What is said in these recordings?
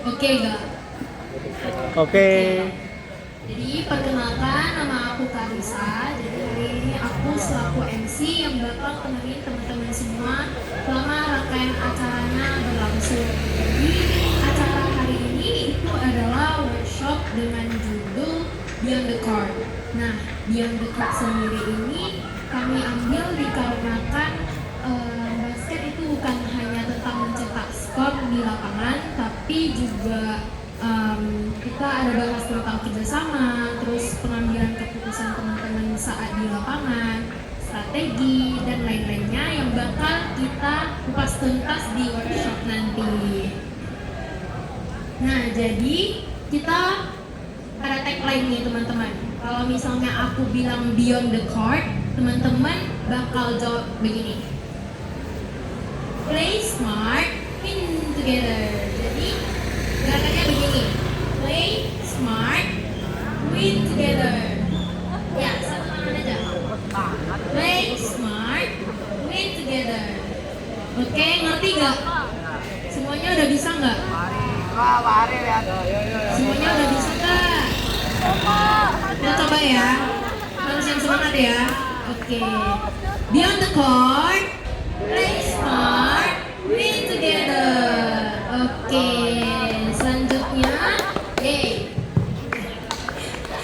Oke, gak? Oke. Jadi perkenalkan, nama aku Karisa. Jadi hari ini aku selaku MC yang bakal temenin teman-teman semua selama rangkaian acaranya berlangsung. Jadi acara hari ini itu adalah workshop dengan judul Beyond the Court. Nah, Beyond the Court sendiri ini kami ambil dikarenakan basket itu bukan hanya tentang mencetak skor di lapangan, tapi juga kita ada bahas tentang kerjasama, terus pengambilan keputusan teman-teman saat di lapangan, strategi, dan lain-lainnya yang bakal kita kupas tuntas di workshop nanti. Nah, jadi kita ada tagline nih teman-teman. Kalau misalnya aku bilang beyond the court, teman-teman bakal jawab begini. Play smart, win together. Jadi gerakannya begini. Play smart, win together. Ya, satu tangan aja. Play smart, win together. Oke, ngerti gak? Semuanya udah bisa nggak? Semuanya udah bisa nggak? Kita coba ya. Harus yang semangat ya. Oke. Beyond the court, play smart, win together. Oke. Selanjutnya,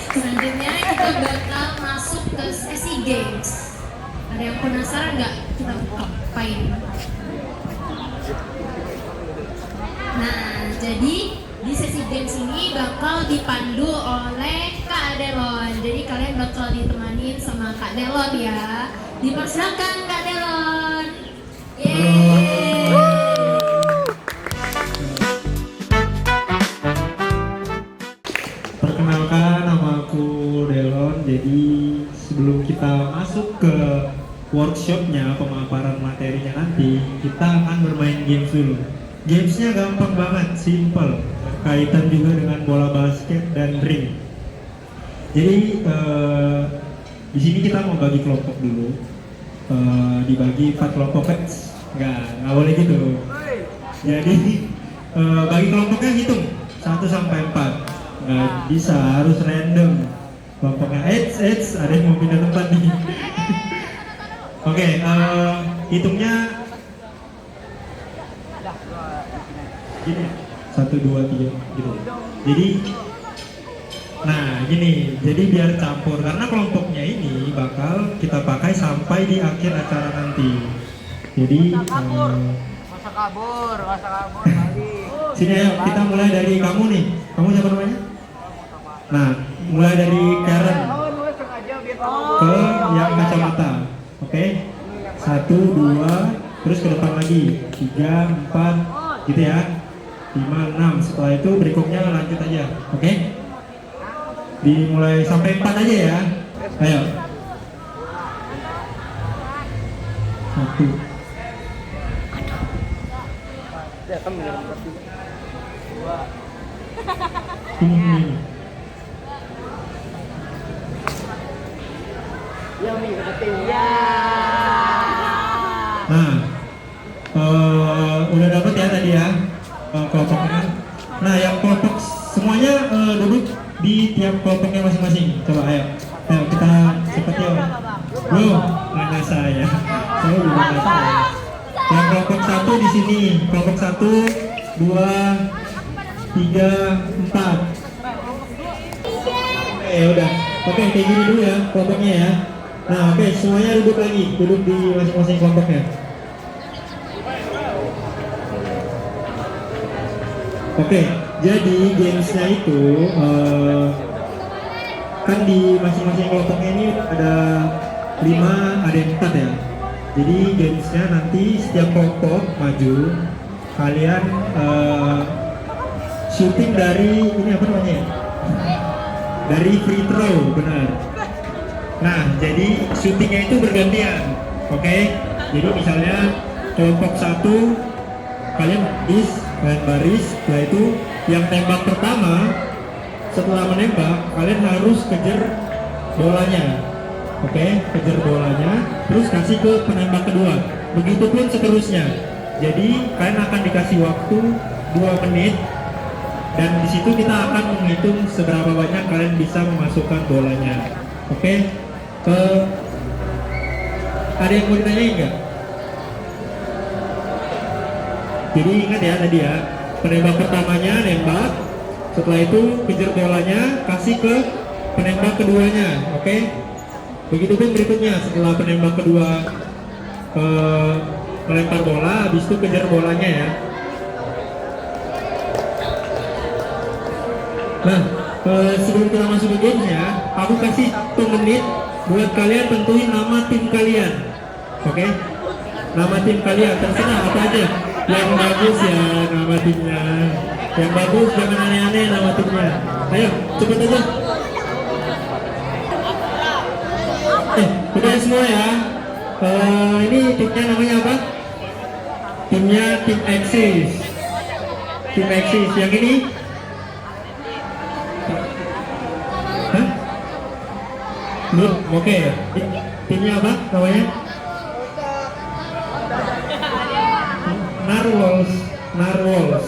selanjutnya kita bakal masuk ke sesi games. Ada yang penasaran nggak? Kita ngapain? Nah, jadi di sesi games ini bakal dipandu oleh Kak Delon. Jadi kalian bakal ditemanin sama Kak Delon ya. Dipersilakan Kak Delon. Yeay. Perkenalkan, nama aku Delon. Jadi sebelum kita masuk ke workshopnya, pemaparan materinya nanti, kita akan bermain games dulu. Gamesnya gampang banget, simple, kaitan juga dengan bola basket dan ring. Jadi di sini kita mau bagi kelompok dulu, dibagi 4 kelompok. Nggak boleh gitu. Jadi bagi kelompoknya hitung 1 sampai 4. Nggak bisa, harus random kelompoknya. Ada yang mau pindah tempat nih. Oke, hitungnya gini, 1, 2, 3 gitu. Jadi nah gini, jadi biar campur, karena kelompoknya ini bakal kita pakai sampai di akhir acara nanti. Jadi Masa kabur balik. sini ayo, kita mulai dari kamu nih. Kamu siapa namanya? Nah, mulai dari Karen ke yang kacamata. Oke, 1, 2, terus ke depan lagi 3, 4 gitu ya, 5, 6. Setelah itu berikutnya lanjut aja. Oke, dimulai sampai 4 aja ya. Ayo, 1. Ini. Nah, udah dapet ya tadi ya kelompoknya. Nah, yang kelompok semuanya duduk di tiap kelompoknya masing-masing. Coba ayo kita cepet ya. Belum, mana saya juga nggak tahu. Yang kelompok 1 di sini, kelompok 1, 2, 3, 4. Oke, udah. Oke, kayak gini dulu ya kelompoknya ya. Nah, oke, semuanya duduk lagi, duduk di masing-masing kelompoknya. Oke, jadi gamesnya itu kan di masing-masing kelompoknya ini ada 5, ada yang 4 ya. Jadi gamesnya nanti setiap kelompok maju, kalian shooting dari ini apa namanya ya? Dari free throw, benar. Nah, jadi shootingnya itu bergantian, oke? Jadi misalnya kelompok 1 kalian baris, setelah itu yang tembak pertama, setelah menembak kalian harus kejar bolanya, oke? Kejar bolanya, terus kasih ke penembak kedua. Begitupun seterusnya. Jadi kalian akan dikasih waktu 2 menit Dan di situ kita akan menghitung seberapa banyak kalian bisa memasukkan bolanya. Oke? Ada yang mau ditanyain nggak? Jadi ingat ya tadi ya, penembak pertamanya nembak, setelah itu kejar bolanya, kasih ke penembak keduanya, oke? Begitupun berikutnya, setelah penembak kedua melempar bola, habis itu kejar bolanya ya. Nah, sebelum kita masuk ke gamesnya, aku kasih 1 menit buat kalian tentuin nama tim kalian, oke? Nama tim kalian, terserah apa aja. Yang bagus ya nama timnya, yang bagus jangan aneh-aneh nama timnya. Ayo cepet aja. Udah semua ya. Ini timnya namanya apa? Timnya tim Axis. Tim Axis yang ini. Hah? Belum, oke. Timnya apa namanya? Narwhals.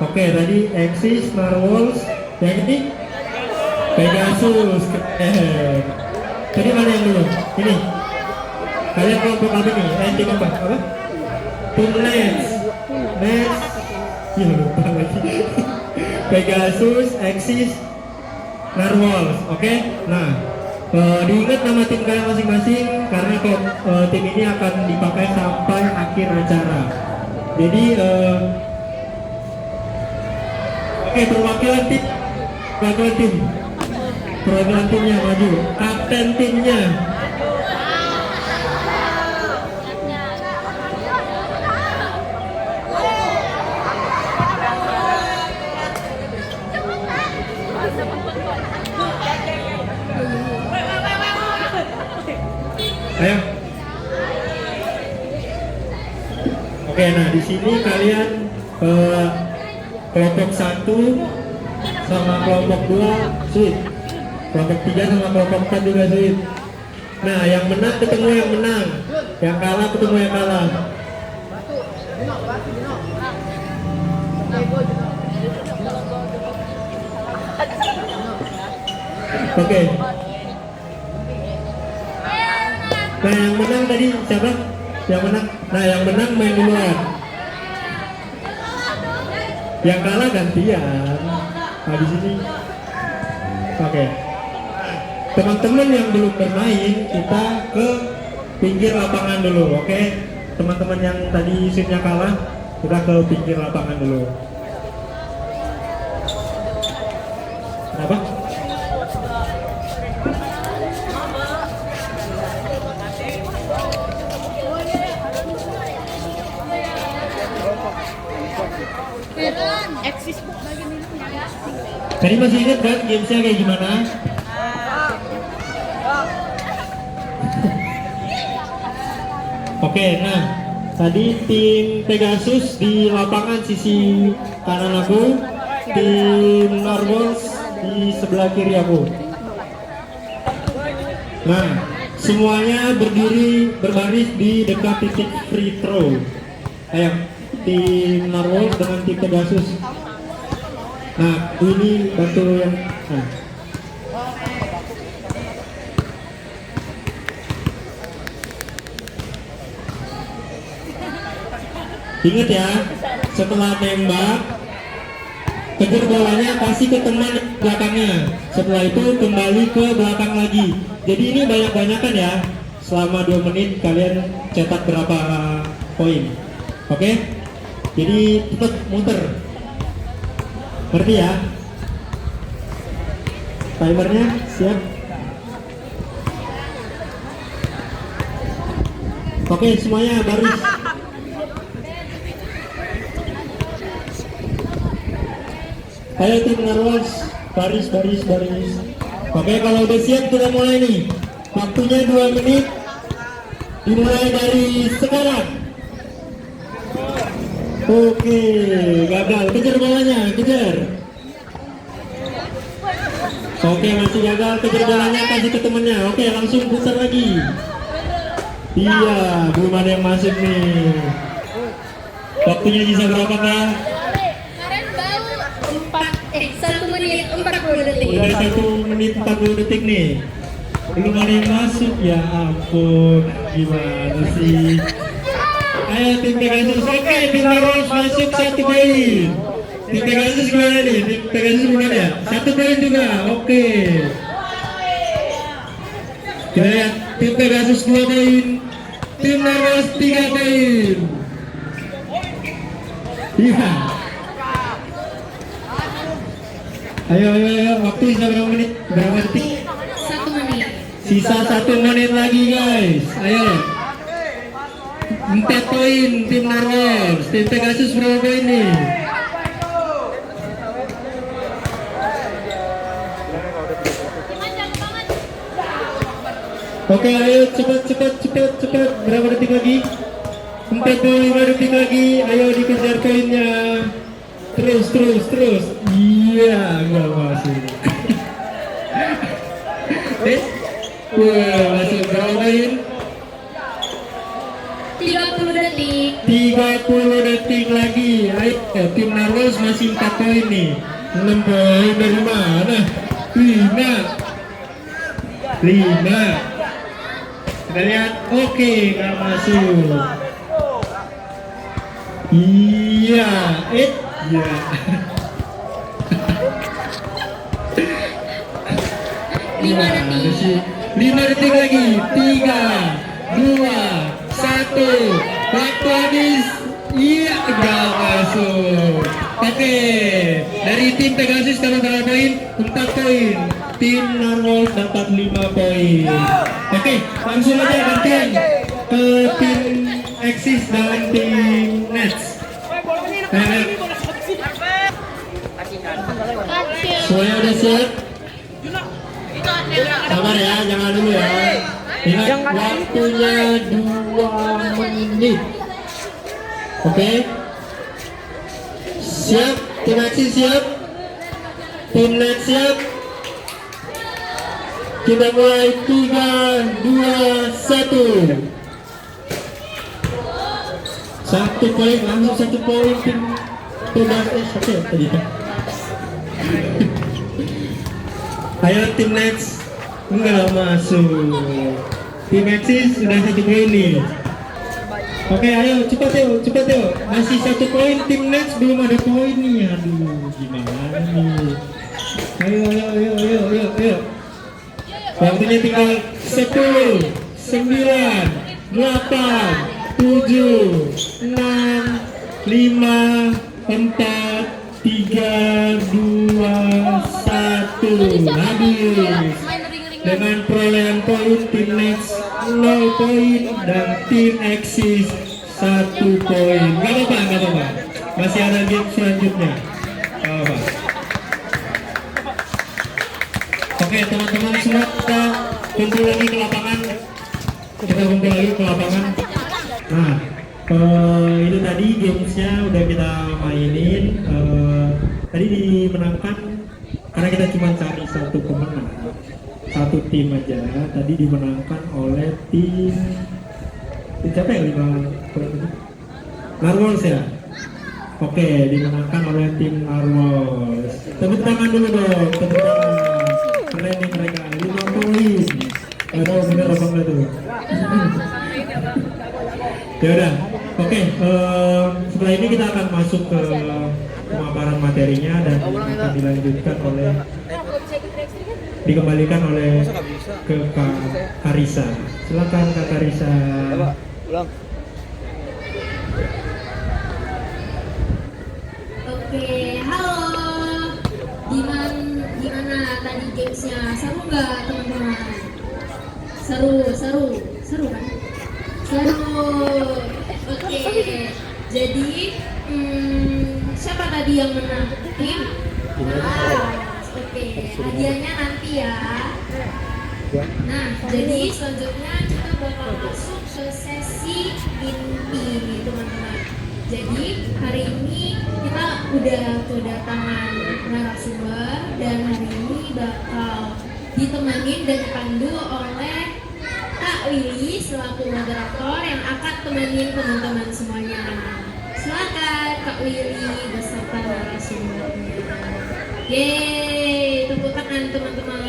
Oke, tadi Axis, Narwhals. Yang ini Pegasus. Tadi mana yang dulu? Ini. Kalian kelompok apa nih? Tim apa? Apa? Tim Nets. Ya lupa lagi. Pegasus, Axis, Narwhals. Oke. Nah, diingat nama tim kalian masing-masing karena tim ini akan dipakai sampai akhir acara. Jadi oke, perwakilan timnya maju, kapten timnya. Ayo. Oke, nah di sini kalian kelompok 1 sama kelompok 2 suit, kelompok 3 sama kelompok 4 juga suit. Nah, yang menang ketemu yang menang, yang kalah ketemu yang kalah. Oke. Nah, yang menang tadi siapa? Yang menang. Nah, yang menang main duluan. Yang kalah gantian. Nah, di sini. Oke. Teman-teman yang belum bermain, kita ke pinggir lapangan dulu, oke? Teman-teman yang tadi shootnya kalah, kita ke pinggir lapangan dulu. Kenapa? Tadi masih ingat kan gamesnya kayak gimana? Oke, nah tadi tim Pegasus di lapangan sisi kanan aku, tim Narwhals di sebelah kiri aku. Nah, semuanya berdiri berbaris di dekat titik free throw. Ayo, tim Narwhals dengan tim Pegasus. Nah, ini bantu yang ingat ya, setelah nembak kejar bolanya kasih ke teman belakangnya, setelah itu kembali ke belakang lagi. Jadi ini banyak-banyakan ya, selama 2 menit kalian cetak berapa poin. Oke, jadi tetap muter, ngerti ya? Timernya siap. Oke, semuanya baris. Ayo tim Narwhals, baris. Oke, kalau udah siap kita mulai nih. Waktunya 2 menit. Dimulai dari sekarang. Oke, gagal. Kejar bolanya, kejar. Oke, masih gagal. Kejar bolanya, kasih ke temennya. Oke, langsung putar lagi. Iya, belum ada yang masuk nih. Waktunya bisa berapa kah? 1 menit 40 detik. Udah 1 menit 40 detik nih. Belum ada yang masuk, ya ampun. Gimana sih? Ayo tim Pegasus, oke, tim Narwhals masuk 1 poin. Tim Pegasus gimana nih? Tim Pegasus gimana ya? 1 poin juga, oke. Kita lihat tim Pegasus 2 poin, tim Narwhals 3 poin. Iya. Ayo, waktu sisa berapa menit? Berapa detik? 1 menit. Sisa 1 menit lagi guys. Ayo. 4 poin tim Narwhals. Tim Pegasus berapa poin nih? Oke, ayo cepat. Berapa detik lagi? 45 detik lagi. Ayo dikejar poinnya. Terus. Iya, nggak masuk. Wah, masuk berapa poin? 30 detik. 30 detik lagi. Ayo, tim Narwhals masih 4 poin nih. 6 poin dari mana? 5. Kita lihat, oke, nggak masuk. Iya, iya. 5 detik. 5 detik lagi. 3, 2, 1. Waktu habis. Iya, nggak masuk. Oke, dari tim Pegasus dapat berapa poin? 4 poin. Tim Narwhals dapat 5 poin. Oke, langsung aja gantian ke tim Axis dan tim Nets. Semuanya udah siap? Sabar ya, jangan dulu ya. Ingat waktunya 2 menit. Oke. Siap, tim Axis siap. Tim Nets siap. Kita mulai 3, 2, 1. 1 poin, langsung 1 poin tim Pegasus. Oke, tadi. Ayo tim Nets, enggak masuk. Tim Axis sudah 1 poin nih. Oke, ayo cepat yuk. Masih 1 poin, tim Nets belum ada poin nih. Aduh, gimana nih? Ayo. Waktunya tinggal 10, 9, 8, 7, 6, 5, 4, 3, 2, 1. Habis. Dengan perolehan poin tim Nets 0 poin dan tim Axis 1 poin. Gak apa-apa. Masih ada game selanjutnya. Gak apa-apa. Oke, teman-teman semua, kita kumpul lagi ke lapangan. Nah, itu tadi gamesnya udah kita mainin. Tadi dimenangkan karena kita cuma cari 1 pemenang, 1 tim aja. Tadi dimenangkan oleh tim siapa ya? 5 poin tadi? Narwhals ya. Oke, dimenangkan oleh tim Narwhals. Tepuk tangan dulu dong, tepuk tangan. Keren nih mereka, 5 poin. Gak tahu bener apa enggak tuh. Ya udah, oke. Setelah ini kita akan masuk ke pemaparan materinya dan akan dilanjutkan oleh dikembalikan oleh ke Kak Karisa. Silakan Kak Karisa. Oke, halo. Gimana tadi gamesnya? Seru nggak teman-teman? Seru kan? Seru. Oke. Jadi siapa tadi yang menang? Tim? Oke, hadiahnya nanti ya. Nah, jadi selanjutnya kita bakal masuk ke sesi inti nih teman-teman. Jadi hari ini kita udah kedatangan narasumber dan hari ini bakal ditemenin dan dipandu oleh Kak Willy selaku moderator yang akan temenin teman-teman semuanya. Silakan Kak Willy beserta narasumbernya. Yeay, tepuk tangan teman-teman.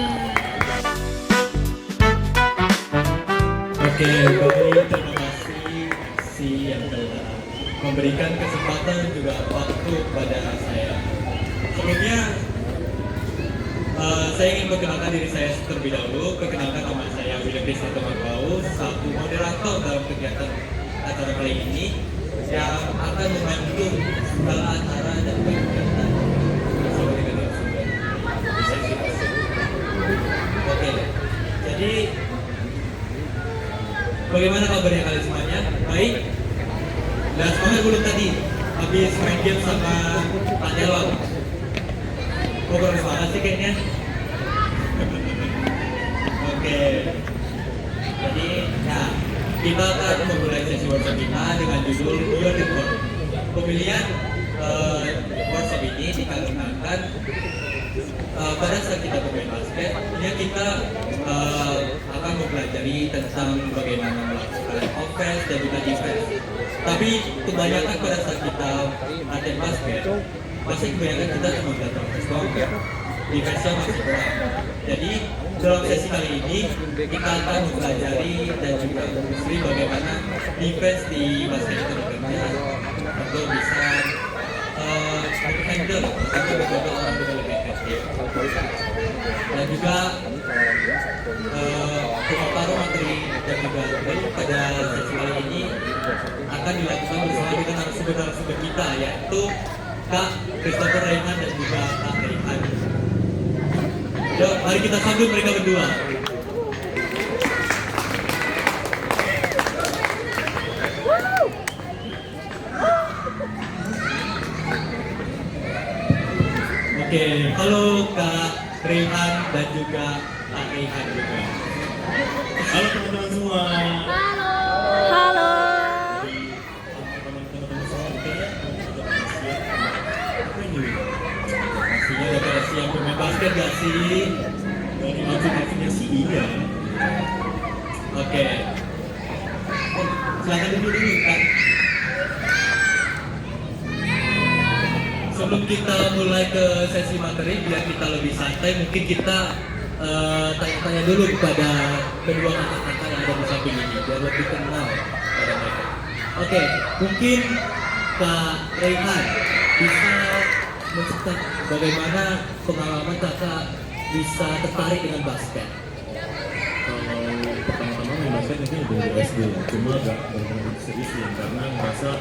Oke, baik, terima kasih si yang telah memberikan kesempatan dan juga waktu kepada saya. Sebelumnya, saya ingin memperkenalkan diri saya terlebih dahulu. Perkenalkan nama saya William Kristianto Marbau, satu moderator dalam kegiatan acara kali ini yang akan membantu segala acara dan kegiatan bersama dengan narasumber di sesi tersebut. Oke, jadi bagaimana kabarnya kalian semuanya? Baik? Dan semangat belum tadi habis main game sama Pak Delon. Kok baru semangat sih kayaknya? Oke. Jadi, ya, kita akan memulai sesi workshop kita dengan judul Beyond the Court. Pemilihan workshop ini dikarenakan pada saat kita bermain basket, ya kita akan mempelajari tentang bagaimana melakukan offense dan juga defense. Tapi kebanyakan pada saat kita latihan basket, pasti kebanyakan kita cuma belajar offense doang, defense-nya masih kurang. Jadi dalam sesi kali ini kita akan mempelajari dan juga menelusuri bagaimana defense di basket itu bekerja untuk bisa handle atau beberapa orang dengan lebih efektif. Dan juga pemaparan materi dan juga pada sesi kali ini akan dilakukan bersama dengan narasumber kita, yaitu Kak Christopher Rayman dan juga Kak Rayhan. Yuk, mari kita sambut mereka berdua. Oke, halo Kak Rayhan dan juga Kak Rayhan juga. Halo teman-teman semua. Halo. Teman-teman semua pastinya udah pada siap bermain basket gak sih? Dari outfit-outfitnya sih iya. Oke. Silahkan dulu Kak. Sebelum kita mulai ke sesi materi, biar kita lebih santai, mungkin kita tanya-tanya dulu kepada kedua kakak-kakak yang ada di samping ini, biar lebih kenal pada mereka. Oke, mungkin Kak Rayhan bisa menceritakan bagaimana pengalaman kakak bisa tertarik dengan basket. Kalau pertama-tama main basket mungkin udah dari SD ya, cuma gak benar-benar serius ya, karena merasa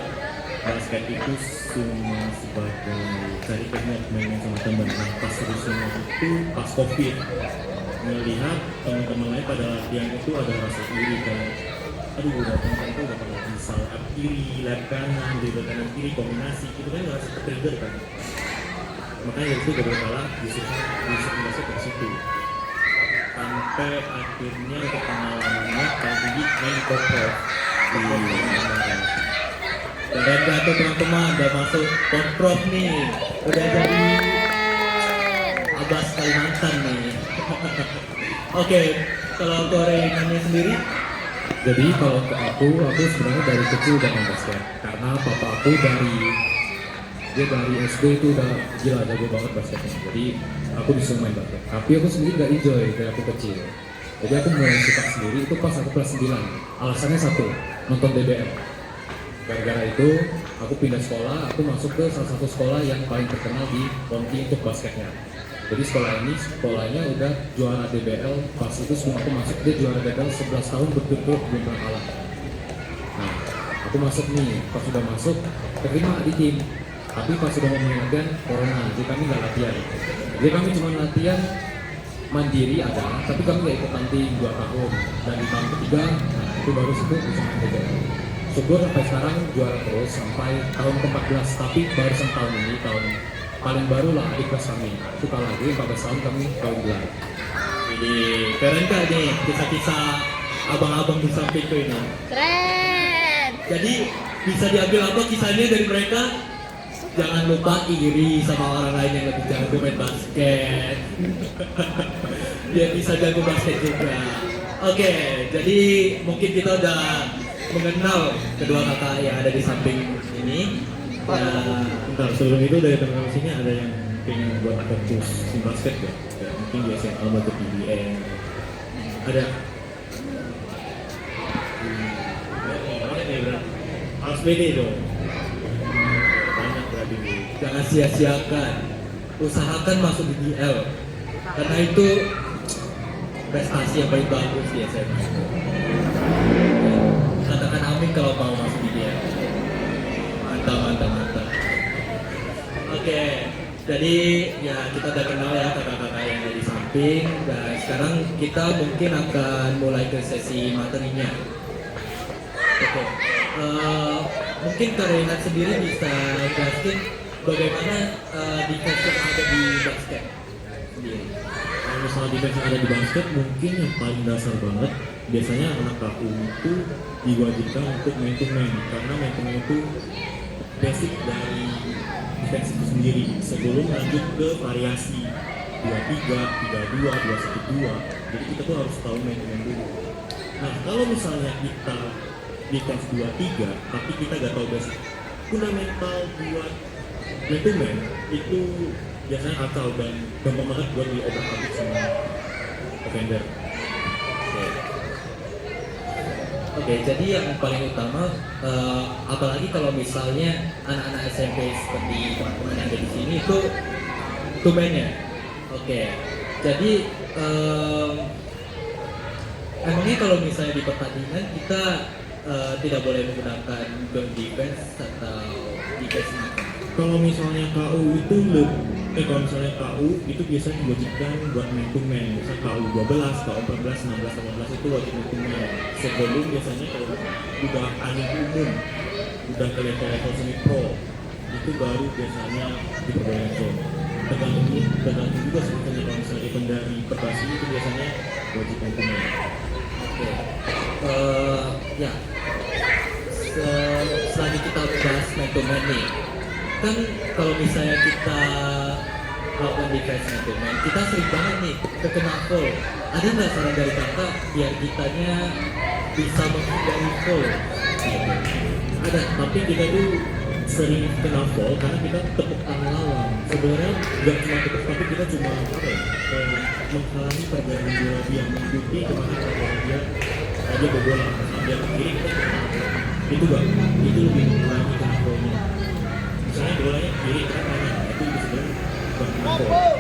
basket itu cuma sebagai cari teknik main sama teman. Nah, pas seriusnya itu pas COVID, melihat teman-teman lain pada latihan itu ada rasa iri kan, aduh udah teman-teman itu udah pada bisa lap kiri, lap kanan, dribble kanan kiri, kombinasi, itu kan ngerasa ke-trigger kan. Makanya dari itu gak berkalah disuruh basket dari situ. Sampai akhirnya untuk pengalamannya kalau tinggi main kopro di Dan jatuh teman-teman, udah masuk Konprof nih, udah jadi Abas Kalimantan nih. Oke, kalau Rayhannya sendiri? Jadi kalau ke aku sebenarnya dari kecil udah main basket. Karena papa aku dia dari SD itu udah gila jago banget basketnya. Jadi aku disuruh main basket. Tapi aku sendiri gak enjoy dari aku kecil. Jadi aku mulai suka sendiri itu pas aku kelas 9. Alasannya satu, nonton DBL. Gara-gara itu aku pindah sekolah, aku masuk ke salah satu sekolah yang paling terkenal di Ponti untuk basketnya. Jadi sekolahnya udah juara DBL. Pas itu sebelum aku masuk dia juara DBL 11 tahun berturut-turut belum pernah kalah. Nah, aku masuk nih, pas sudah masuk terima di tim. Tapi pas sudah mau mulai latihan, corona, jadi kami nggak latihan. Jadi kami cuma latihan mandiri ada, tapi kami nggak ikut nanti 2 tahun. Dan di tahun ketiga, nah itu baru sebut bisa main DBL. Syukur sampai sekarang juara terus sampai tahun ke-14, tapi baru tahun ini, tahun paling baru lah di kelas kami. Itu kalah lagi 14 tahun kami tahun gelar. Ini keren kan nih kisah-kisah abang-abang di sampingku ini. Keren. Jadi bisa diambil apa kisahnya dari mereka? Jangan lupa iri sama orang lain yang lebih jago main basket. Dia bisa jago basket juga. Oke, jadi mungkin kita udah mengenal kedua kakak yang ada di samping ini. Ya, Bentar, sebelum itu dari teman-teman sini ada yang mungkin buat fokus di basket ya, kayak mungkin di SMA mau ke PBN ada harus pede dong, banyak berarti. Jangan sia-siakan, usahakan masuk di DL karena itu prestasi yang paling bagus di SMA. Katakan amin kalau mau masuk di DL. Mantap. Oke, jadi ya kita udah kenal ya kakak-kakak yang ada di samping, dan sekarang kita mungkin akan mulai ke sesi materinya. Oke, mungkin Kak Rehan sendiri bisa jelasin bagaimana defense yang ada di basket sendiri. Kalau misalnya defense yang ada di basket, mungkin yang paling dasar banget biasanya anak KU itu diwajibkan untuk man to man, karena man to man itu basic dari defense itu sendiri sebelum lanjut ke variasi 23, 32, 212. Jadi kita tuh harus tahu man to man dulu. Nah kalau misalnya kita defense 23 tapi kita gak tahu basic fundamental buat man to man, itu biasanya akal dan gampang banget buat diobrak-abrik sama offender. Oke, jadi yang paling utama, apalagi kalau misalnya anak-anak SMP seperti teman-teman yang ada di sini itu man-nya. Oke, jadi emangnya kalau misalnya di pertandingan kita tidak boleh menggunakan zone defense atau defense apa? Kalau misalnya KU itu kalau misalnya KU itu biasanya diwajibkan buat man to man. Misalnya KU 12, KU 14, 16, 18 itu wajib man to man. Sebelum biasanya kalau udah angin umum, udah ke level semi pro, itu baru biasanya diperbolehkan zone. Tergantung juga sebetulnya kalau misalnya event dari Perbasis itu biasanya wajib man to man. Oke, ya. Selanjutnya kita bahas man to man nih. Kan kalau misalnya kita melakukan defense man to man, kita sering banget nih terkena foul. Ada nggak saran dari kakak biar kitanya bisa menghindari foul? Ada, tapi kita tuh sering kena foul karena kita tepuk tangan lawan. Sebenarnya nggak cuma tepuk, tapi kita cuma apa ya, kayak menghalangi pergerakan bola dia, mengikuti kemana pergerakan dia berbola. Dia ke kiri, kita ke kanan. Itu bang, itu lebih mengurangi kena foulnya. Misalnya bolanya kiri, kita kanan, itu bisa kena foul.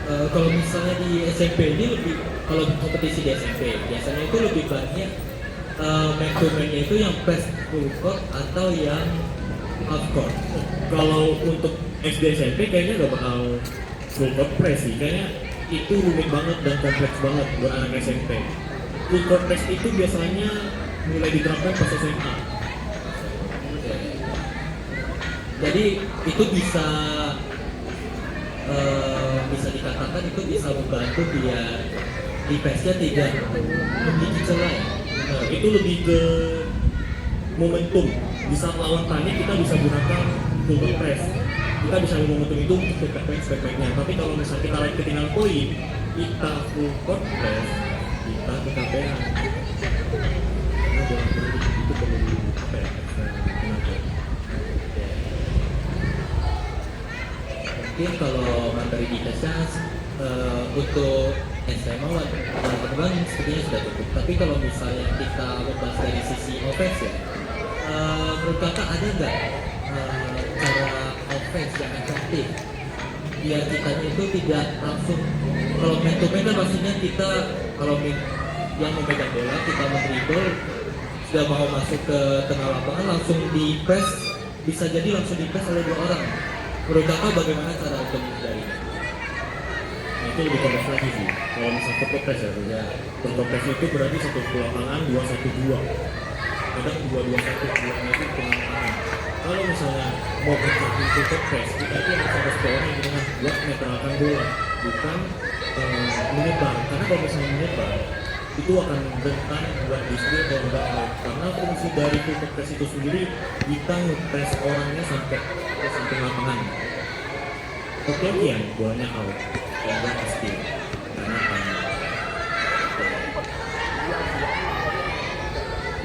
Kalau misalnya di SMP ini lebih, kalau kompetisi di SMP biasanya itu lebih banyak man to man-nya itu yang press full court atau yang half court. Kalau untuk SD SMP kayaknya gak bakal full court press sih, kayaknya itu rumit banget dan kompleks banget buat anak SMP. Full court press itu biasanya mulai diterapkan pas SMA. Jadi itu bisa dikatakan itu bisa membantu biar defense-nya tidak memiliki celah. Nah, itu lebih ke momentum. Di saat lawan panik kita bisa gunakan full court press. Kita bisa ambil momentum itu untuk step back-nya. Tapi kalau misalnya kita lagi ketinggalan poin, kita full court press, kita kecapean. Nah, bolak-balik itu perlu apa ya? Tenaga. Mungkin kalau materi defense-nya untuk SMA teman-teman sepertinya sudah cukup. Tapi kalau misalnya kita membahas dari sisi offense ya, menurut kakak ada nggak cara offense yang efektif biar kita itu tidak langsung, kalau man to man kan maksudnya kita kalau yang memegang bola kita mendribble sudah mau masuk ke tengah lapangan langsung di press, bisa jadi langsung di press oleh dua orang. Menurut kakak bagaimana cara untuk menghindarinya? Nah, itu lebih kompleks lagi sih. Kalau misalnya foto press ya, foto press itu berarti satu lapangan 2-1-2. Kadang 2-2-1, duanya itu tengah lapangan. Kalau misalnya mau mencapai foto press, kita itu harus ada seorang yang dengan buat menetralkan bola, bukan menyebar. Karena kalau misalnya menyebar, itu akan rentan buat display atau enggak out. Karena fungsi dari foto press itu sendiri, kita nge-press orangnya sampai ke samping lapangan. Oke, ya, bolanya out. Enggak pasti karena panik.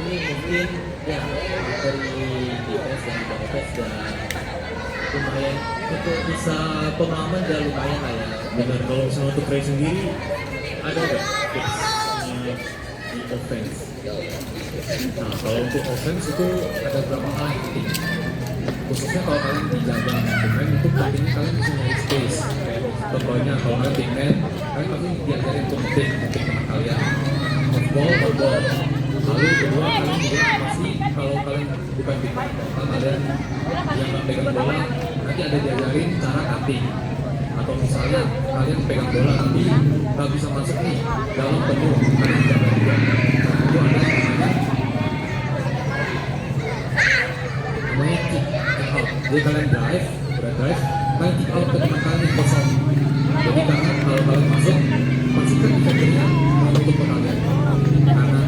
Ini mungkin ya dari defense dan offense dan lumayan untuk bisa pemahaman udah lumayan lah ya. Benar, kalau misalnya untuk Ray sendiri ada nggak tipsnya di offense? Nah, kalau untuk offense itu ada beberapa hal yang penting. Khususnya kalau kalian di gawang pemain itu pentingnya kalian bisa nyari space. Kayak contohnya kalau kalian big man, kalian pasti diajarin untuk ngetik teman kalian. Off ball. Lalu kedua kalian juga masih kalau kalian bukan big man, kalau kalian yang nggak pegang bola, nanti ada diajarin cara cutting. Atau misalnya kalian pegang bola tapi nggak bisa masuk nih dalam penuh, kalian jaga juga. Nah, itu ada namanya kick out. Jadi kalian drive, kalian kick out ke teman kalian yang kosong. Jadi karena kalau kalian masuk, pastikan defendernya mau nutup ke kalian. Karena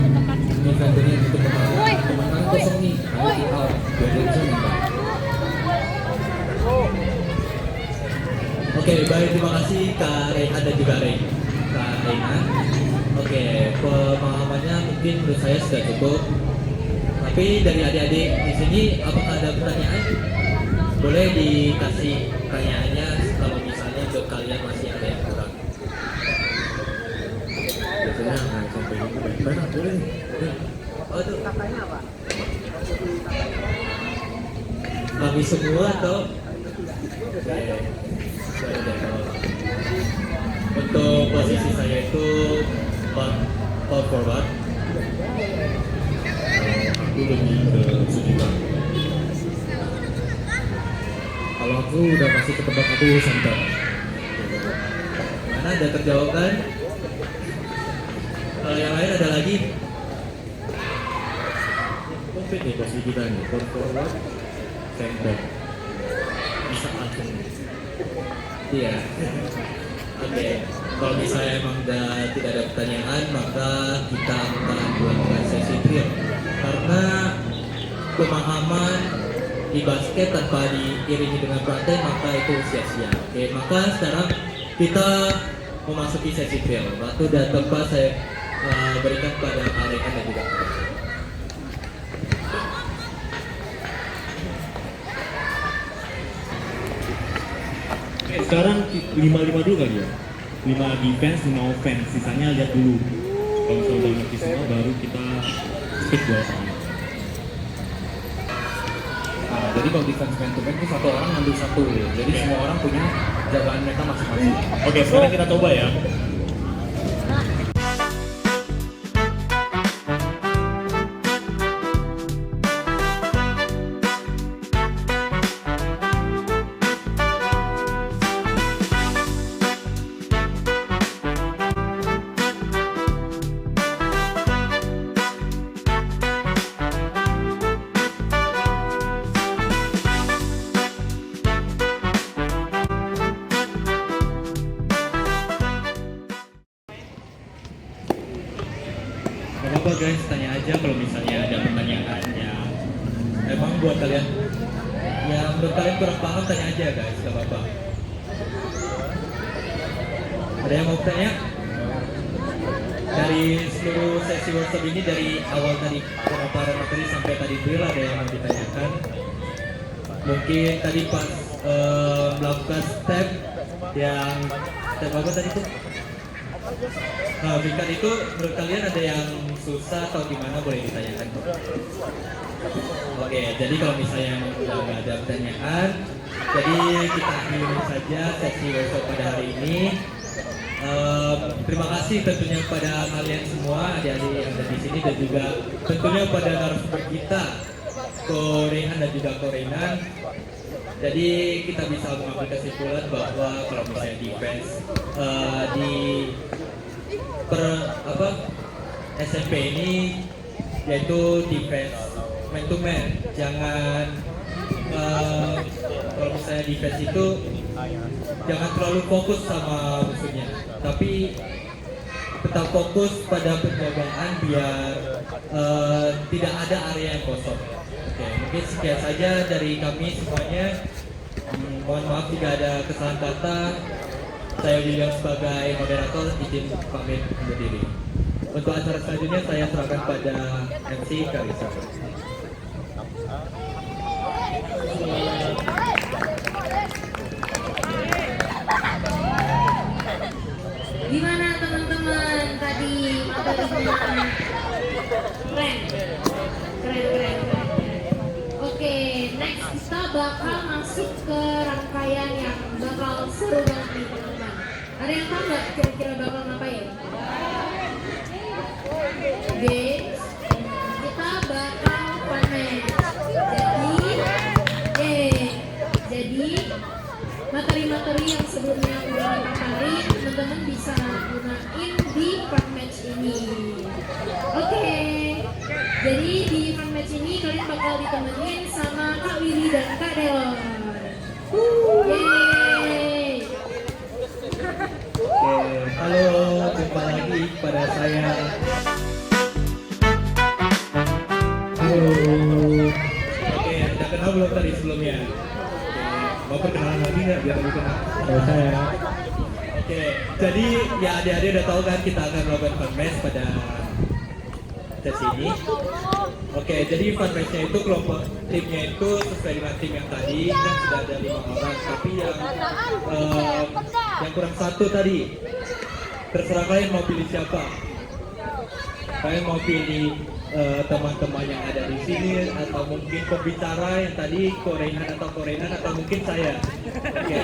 defendernya nutup ke kalian, teman kalian kosong nih, kalian kick out, biar dia bisa nembak. Oke, baik, terima kasih Kak Rehan dan juga Kak Rehan. Oke, pemahamannya mungkin menurut saya sudah cukup. Tapi dari adik-adik di sini, apakah ada pertanyaan? Boleh dikasih pertanyaannya kalau misalnya untuk kalian masih ada yang kurang. Biasanya nggak sampai gitu. Benar, boleh nih. Oh, itu kakaknya apa? Kami semua atau? Oke. Untuk posisi saya itu power forward. Aku lebih ke Sujiban. Kalau aku udah pasti ke tempat aku center. Mana ada terjawab kan? Kalau yang lain ada lagi? Komplit nih posisi kita nih. Forward, center. Bisa langsung. Iya. Oke. Kalau misalnya emang udah tidak ada pertanyaan, maka kita akan melakukan sesi drill. Karena pemahaman di basket tanpa diiringi dengan praktek maka itu sia-sia. Oke, maka sekarang kita memasuki sesi drill. Waktu dan tempat saya berikan pada Kak Rehan dan juga Kak Rehan. Oke, sekarang 5-5 dulu kali ya. 5 defense, 5 offense. Sisanya lihat dulu. Kalau misalnya udah ngerti semua, baru kita speed bola tangan. Nah, jadi kalau defense man to man itu satu orang ngambil satu. Jadi semua orang punya jagaan mereka masing-masing. Oke, sekarang kita coba ya. Gak apa-apa guys, tanya aja kalau misalnya ada pertanyaan yang emang buat kalian yang menurut kalian kurang paham, tanya aja guys, gak apa-apa. Ada yang mau bertanya? Dari seluruh sesi workshop ini, dari awal tadi pemaparan materi sampai tadi drill, ada yang mau ditanyakan? Mungkin tadi pas melakukan step apa tadi tuh? Nah, bingkat itu menurut kalian ada yang susah atau gimana, boleh ditanyakan kok. Oke, jadi kalau misalnya udah nggak ada pertanyaan, jadi kita akhiri saja sesi workshop pada hari ini. Terima kasih tentunya pada kalian semua, adik-adik yang ada di sini, dan juga tentunya pada narasumber kita, Ko Rehan dan juga Ko Renan. Jadi kita bisa mengambil kesimpulan bahwa kalau misalnya defense di SMP ini yaitu defense man to man. Jangan kalau misalnya defense itu jangan terlalu fokus sama musuhnya, tapi tetap fokus pada penjagaan biar tidak ada area yang kosong. Oke, mungkin sekian saja dari kami semuanya. Mohon maaf jika ada kesalahan kata. Saya William sebagai moderator izin pamit undur diri. Untuk acara selanjutnya saya serahkan pada MC Karisa. Gimana teman-teman tadi materinya? Keren. Oke, next kita bakal masuk ke rangkaian yang bakal seru banget nih teman-teman. Ada yang tahu nggak kira-kira bakal ngapain? Games. Kita bakal fun match. Jadi materi-materi yang sebelumnya udah dipaparin, teman-teman bisa gunain di fun match ini. Oke. Jadi di fun match ini kalian bakal ditemenin sama Kak Willy dan Kak Delon. Yeay. Oke, halo, jumpa lagi pada saya. Halo. Oke, udah kenal belum tadi sebelumnya? Oke, mau perkenalan lagi nggak biar lebih kenal? Kalau saya. Oke, jadi ya adik-adik udah tahu kan kita akan melakukan fun match pada sesi ini. Oke, jadi fun match-nya itu kelompok timnya itu sesuai dengan tim yang tadi kan sudah ada 5 orang, tapi yang kurang 1 tadi. Terserah kalian mau pilih siapa. Kalian mau pilih teman-teman yang ada di sini atau mungkin pembicara yang tadi Koreanan atau mungkin saya. Oke.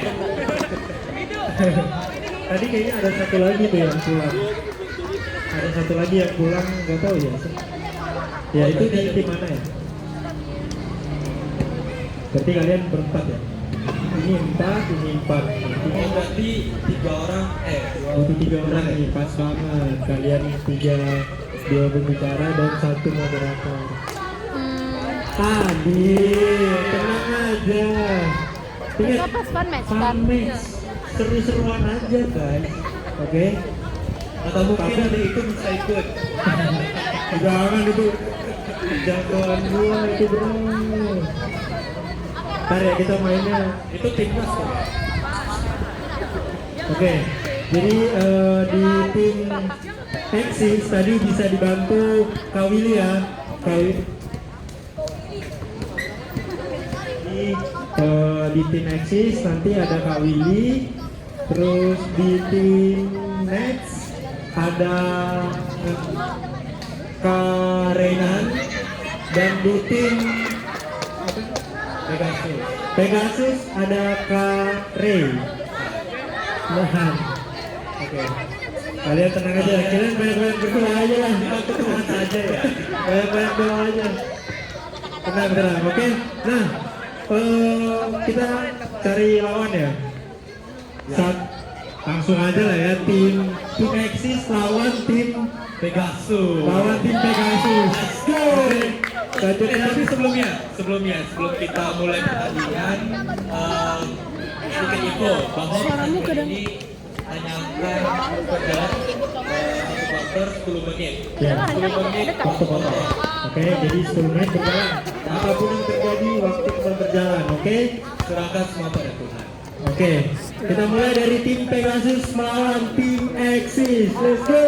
Tadi kayaknya ada satu lagi tuh yang pulang. Ada satu lagi yang pulang, nggak tahu ya. Ya itu di tim mana ya? Berarti kalian berempat ya? Ini 4. Oh, berarti 3 orang. Butuh 3 orang nih, pas banget. Kalian 2 pembicara dan 1 moderator. Tadi, tenang aja. Ingat, Kita pas fun match kan? fun match. Seru-seruan aja guys. Oke? Atau mungkin ada itu bisa ikut. Jangan itu jagoan gua itu bro. Ntar ya kita mainnya. Itu timnas kok. Oke, jadi di tim Exis tadi bisa dibantu Kak Willy ya. Di tim Exis nanti ada Kak Willy, terus di tim Next ada Kak Renan, dan di tim Pegasus ada Kak Ray. Nahan. Oke. Kalian tenang aja. Kalian banyak-banyak berdoa aja lah. Tenang aja ya. Banyak-banyak doa aja. Tenang. Oke. Nah, kita cari lawan ya. Langsung aja lah ya. Tim Exis lawan tim Pegasus. Let's go. Tapi sebelum kita mulai pertandingan, sedikit info bahwa pertandingan ini hanya akan berjalan 1 quarter 10 menit. Ya. 10 menit Waktu potong. Oke, jadi 10 menit berjalan. Apapun yang terjadi, waktu akan berjalan. Oke? serahkan semua pada Tuhan. Oke, kita mulai dari tim Pegasus melawan tim Exis. Let's go.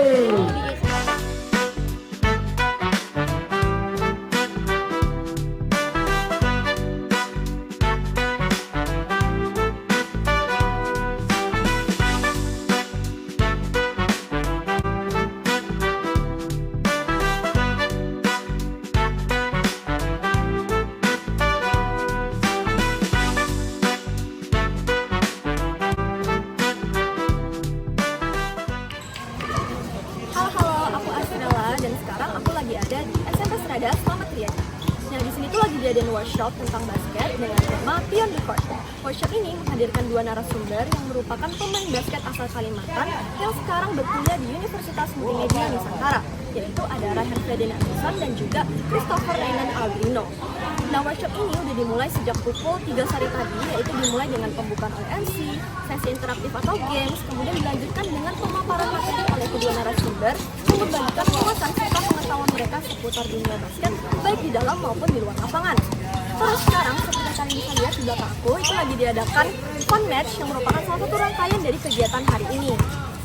Halo, aku Asrela dan sekarang aku lagi ada di SMP Serada Selamat Riyadi. Nah, di sini tuh lagi diadain workshop tentang basket dengan tema Beyond the Court. Workshop ini menghadirkan 2 narasumber yang merupakan pemain basket asal Kalimantan yang sekarang berkuliah di Universitas Multimedia Nusantara, yaitu ada Rayhan Ferdinand Anderson dan juga Christopher Renan Albino. Nah, workshop ini udah dimulai sejak pukul 3 sore tadi, yaitu dimulai dengan pembukaan oleh MC, sesi interaktif atau games, kemudian dilanjutkan dengan pemaparan materi oleh kedua narasumber yang membagikan wawasan serta pengetahuan mereka seputar dunia basket, baik di dalam maupun di luar lapangan. Terus sekarang, seperti kalian bisa lihat di belakang aku, itu lagi diadakan fun match yang merupakan salah satu rangkaian dari kegiatan hari ini.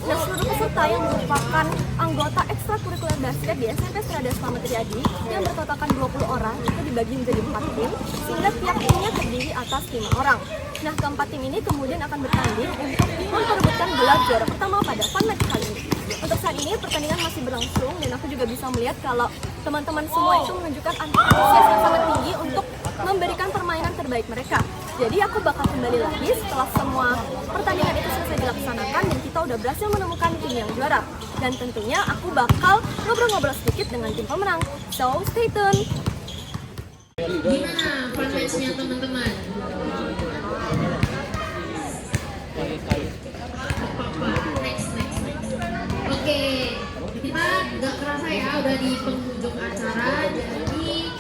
Nah, seluruh peserta yang merupakan anggota ekstrakurikuler basket di SMP Serada Selamat Riyadi yang bertotalkan 20 orang itu dibagi menjadi 4 tim, sehingga tiap timnya terdiri atas 5 orang. Nah, keempat tim ini kemudian akan bertanding untuk memperebutkan gelar juara pertama pada fun match kali ini. saat ini pertandingan masih berlangsung dan aku juga bisa melihat kalau teman-teman semua itu menunjukkan antusias yang sangat tinggi untuk memberikan permainan terbaik mereka. Jadi aku bakal kembali lagi setelah semua pertandingan itu selesai dilaksanakan dan kita udah berhasil menemukan tim yang juara. Dan tentunya aku bakal ngobrol-ngobrol sedikit dengan tim pemenang. So, stay tune! Gimana fun match-nya teman-teman? Next. Oke, kita gak kerasa ya udah di penghujung acara, jadi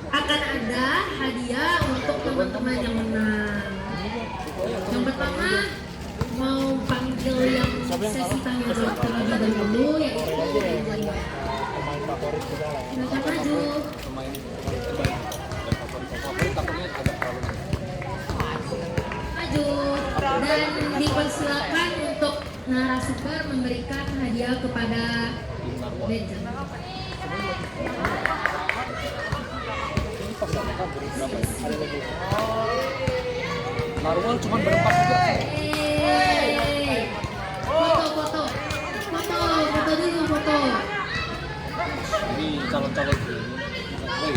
akan ada hadiah untuk teman-teman yang menang. Yang pertama mau panggil yang sesi tanya jawab terlebih dahulu, yaitu Benjamin. Silakan maju. Maju dan dipersilakan untuk narasumber memberikan hadiah kepada Benjamin. Marwal cuma berempat juga. Foto dulu foto. Ini calon-calon ini. Woi,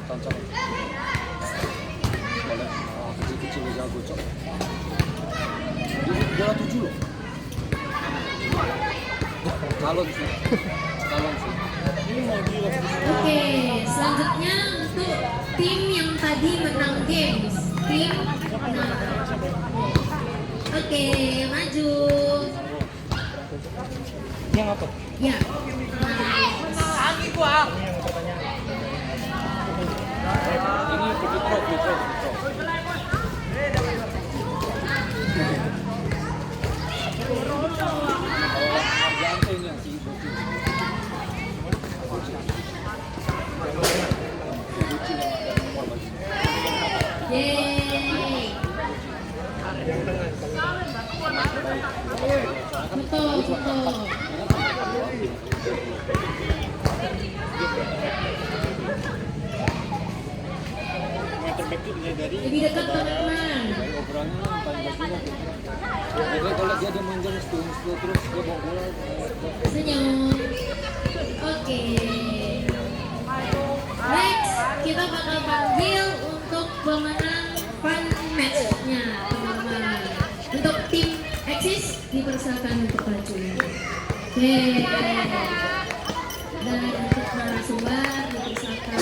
calon-calon. Boleh, kecil-kecil jago cok. Ini bola 7 loh. Calon sih. Oke, selanjutnya untuk tim yang tadi menang games. Tim menang. Oke, maju. Yang apa? Ya. Ini Fitro. Arjanto ini yang sih. Yeay. Foto. Lebih dekat teman-teman. Jadi kalau dia manjang terus dia bawa bola. Senyum. Oke. Next, kita bakal panggil untuk pemenang fun match-nya, teman-teman. Untuk tim Axis dipersilakan untuk maju. Oke. Dan untuk narasumber dipersilakan.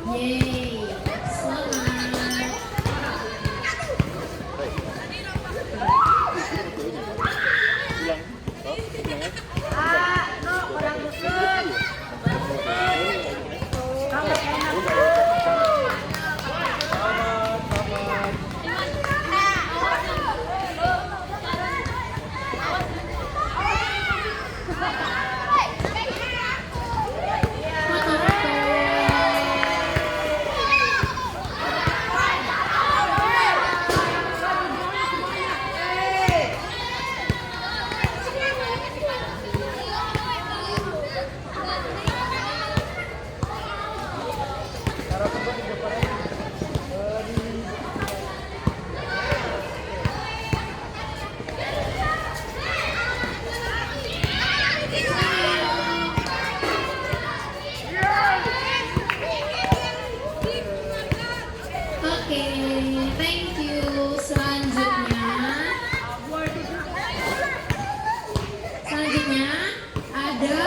Yeay, selamat. Oke, thank you. Selanjutnya ada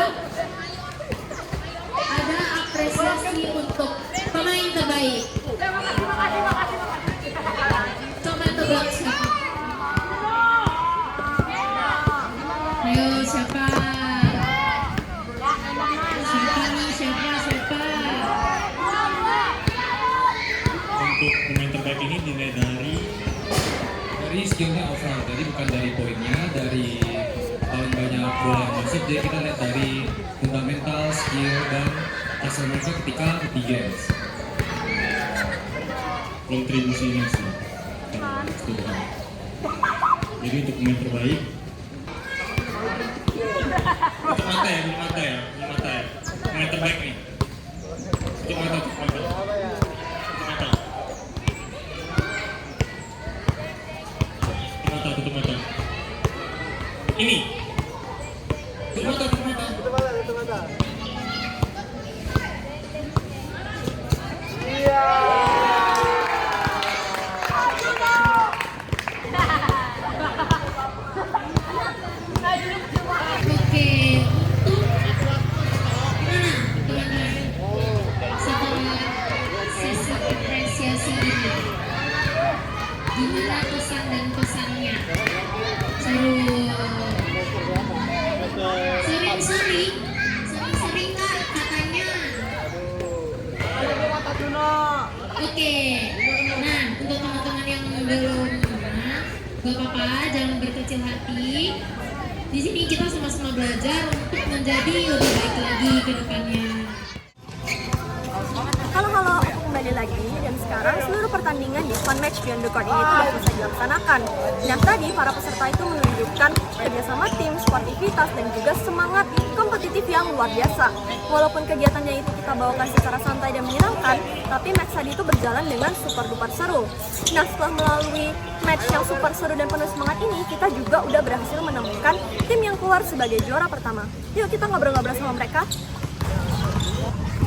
apresiasi untuk pemain terbaik. Coba tebak siapa? Ayo siapa? Siapa? Untuk pemain terbaik ini dinilai dari skillnya overall, jadi bukan dari poinnya, dari paling banyak bola yang masuk, jadi kita lihat dari fundamental, skill, dan hasil mereka ketika di games. Kontribusinya sih, jadi untuk pemain terbaik belum mata ya, pemain terbaik nih. Itu mata Oke. Nah, untuk teman-teman yang belum menang, gak apa-apa, jangan berkecil hati. Di sini kita sama-sama belajar untuk menjadi lebih baik lagi ke depannya. Halo, aku kembali lagi dan sekarang seluruh pertandingan di Fun Match Beyond the Court ini itu baru saja dilaksanakan. Dan tadi para peserta itu menunjukkan kerjasama tim, sportivitas, dan juga semangat kompetitif yang luar biasa. Walaupun kegiatannya itu kita bawakan secara santai dan menyenangkan, tapi match tadi itu berjalan dengan super duper seru. Nah, setelah melalui match yang super seru dan penuh semangat ini, kita juga udah berhasil menemukan tim yang keluar sebagai juara pertama. Yuk kita ngobrol-ngobrol sama mereka.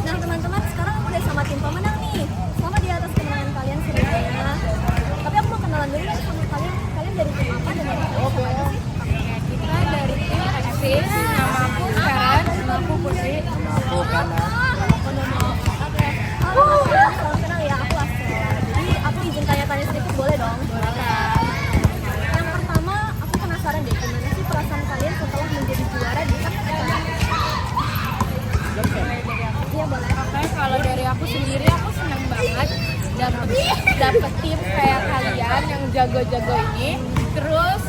Nah teman-teman, sekarang aku udah sama tim pemenang nih. Selamat di atas kemenangan kalian semuanya. Tapi aku mau kenalan dulu nih sama kalian. Kalian dari tim apa dan nama kalian siapa aja sih? Kita dari tim Axis, nama aku Karen, nama aku Putri. Oke. Salam kenal ya, aku Astrid. Jadi aku izin tanya-tanya sedikit boleh dong? Yang pertama, aku penasaran deh gimana sih perasaan kalian setelah menjadi juara di kan? Iya boleh. Oke, kalau dari aku sendiri aku senang banget dapet tim kayak kalian yang jago-jago ini. Terus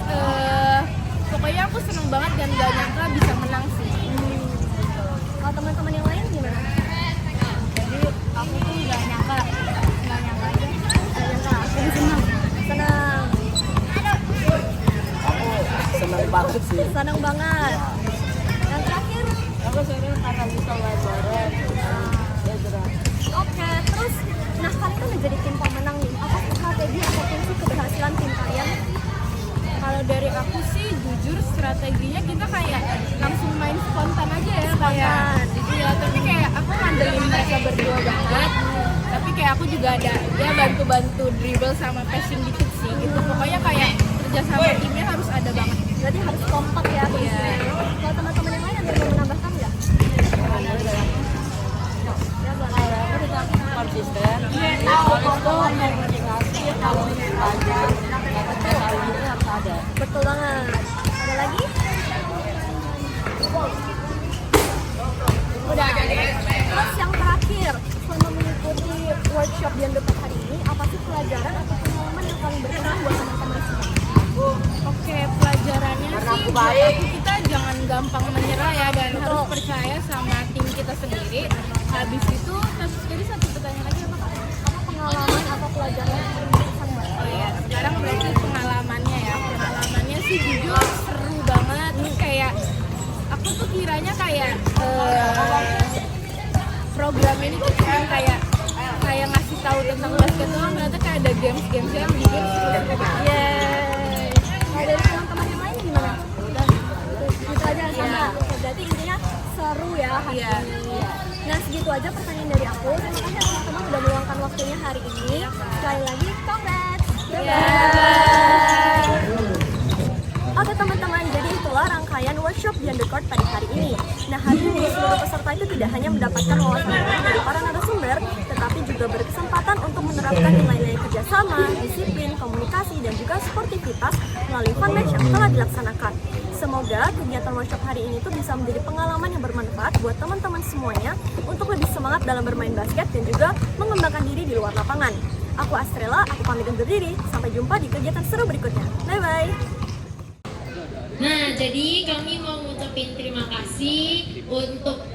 pokoknya aku senang banget dan gak nyangka bisa menang sih. Kalau teman-teman yang lain gimana? Jadi aku tuh gak nyangka aja. Gak nyangka, aku senang. Senang. Aku senang banget sih. Senang banget. Yang terakhir? Aku senang karena bisa belajar. Oke, terus nah kalian kan menjadi tim pemenang nih. Apa strategi ataupun sih keberhasilan tim kalian? Kalau dari aku sih jujur strateginya kita kayak langsung main spontan aja ya, kayak iya, tapi kayak aku ngandelin mereka berdua banget, tapi kayak aku juga ada ya bantu-bantu dribble sama passing dikit sih gitu. Pokoknya kayak kerja sama timnya harus ada banget. Berarti harus kompak ya. Iya. Kalau teman-teman yang lain ada yang mau menambahkan nggak? Ya boleh. Aku tetap konsisten. Kalau itu motivasi, kalau belajar, ini harus ada. Betul banget. Ada lagi? Udah. Terus yang terakhir, selama mengikuti workshop Beyond the Court hari ini, apa sih pelajaran atau pengalaman yang paling berkesan buat teman-teman semua? Oke, pelajarannya sih buat aku kita jangan gampang menyerah ya, dan harus percaya sama tim kita sendiri. Habis itu jadi satu pertanyaan lagi apa? Apa pengalaman atau pelajaran yang paling berkesan buat Oh ya, sekarang berarti pengalamannya ya. Pengalamannya sih jujur seru banget. Terus kayak aku tuh kiranya kayak program ini tuh cuma kayak ngasih tahu tentang basket doang, ternyata kayak ada games yang bikin seru banget. Yeay. Nah dari teman-teman yang lain gimana? Udah gitu aja sama. Berarti intinya seru ya hari Iya. ini. Nah segitu aja pertanyaan dari aku. Terima kasih ya teman-teman udah meluangkan waktunya hari ini. Sekali lagi congrats. Bye-bye. Oke teman-teman, jadi itulah rangkaian workshop Beyond the Court pada hari ini. Nah hari ini seluruh peserta itu tidak hanya mendapatkan wawasan baru dari para narasumber, tetapi juga berkesempatan untuk menerapkan nilai-nilai kerjasama, disiplin, komunikasi, dan juga sportivitas melalui fun match yang telah dilaksanakan. Semoga kegiatan workshop hari ini tuh bisa menjadi pengalaman yang bermanfaat buat teman-teman semuanya untuk lebih semangat dalam bermain basket dan juga mengembangkan diri di luar lapangan. Aku Astrella, aku pamit undur diri. Sampai jumpa di kegiatan seru berikutnya. Bye-bye! Nah, jadi kami mau ngucapin terima kasih untuk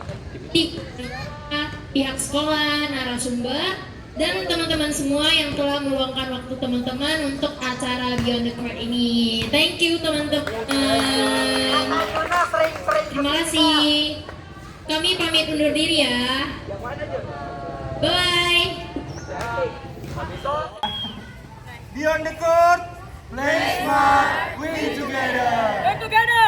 tim pihak sekolah, narasumber, dan teman-teman semua yang telah meluangkan waktu teman-teman untuk acara Beyond the Court ini. Thank you teman-teman. Terima kasih. Kami pamit undur diri ya. Bye. Beyond the Court, play smart, win together. Together.